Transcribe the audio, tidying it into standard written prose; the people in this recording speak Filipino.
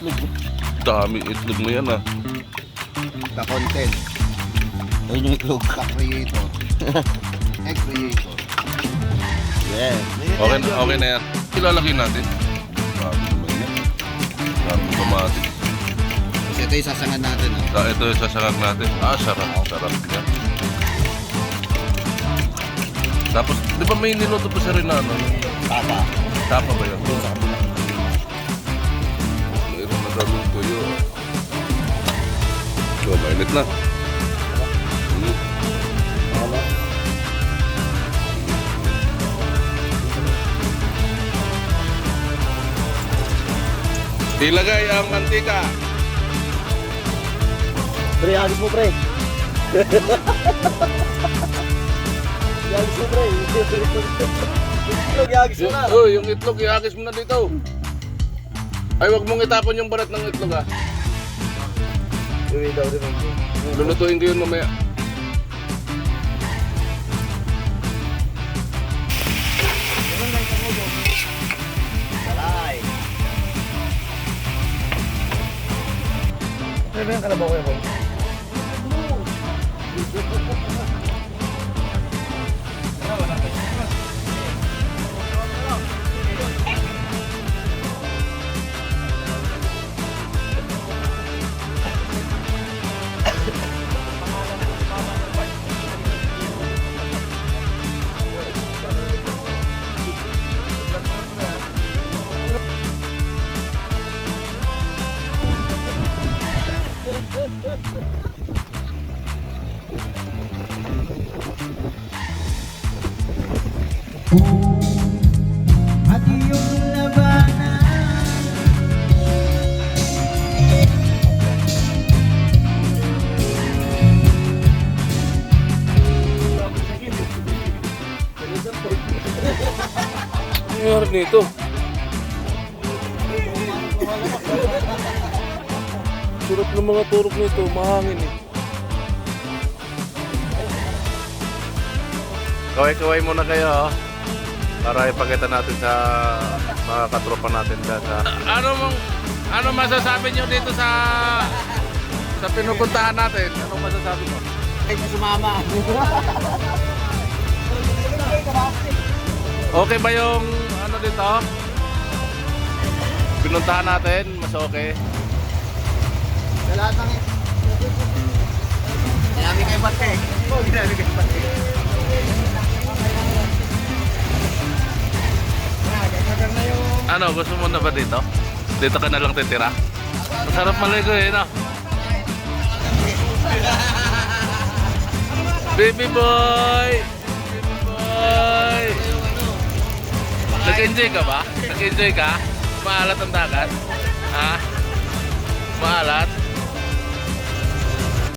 itlog. Dami itlog mo yan ah. The content. Ayun yung itlog. The creator. Egg creator. Yes. Okay na yan. Ilalaki natin. Dami naman yan. Dami kamatis. Kasi ito yung sasangan natin. Ito yung sasangag natin. Sarap. Sarap yan. Tapos, di ba may niluto pa sa rin na ano? Tapa. Tapa ba yun? Mayroon na galuto yun. So, mainit na. Ilagay ang mantika. Pre, agis mo pre. Agis mo pre. Itlog, agis mo na. Yung itlog, ihagis mo na dito. Ay, wag mong itapon yung balat ng itlog ah. Iwi daw rin. Lulutuin ko yun mamaya. Salay. Ano ba yung kalabaw ko yun? At iyong labanan. Ano nangyari nito? Surap ng mga turok nito, mahangin eh. Kaway-kaway muna kayo oh. Para ipakita natin sa mga katropa natin dyan sa... Ano masasabi nyo dito sa pinupuntahan natin? Ano masasabi mo? Ay, sumama. Okay ba yung ano dito? Pinuntahan natin? Mas okay? Sa lahat ng... Ginamit kayo bate. Ginamit kayo bate. Ano, gusto mo na ba dito? Dito ka na lang titira? Masarap maligo eh, no? Baby boy! Baby boy! Nag-enjoy ka ba? Nag-enjoy ka? Maalat ang dagat? Ha? Maalat?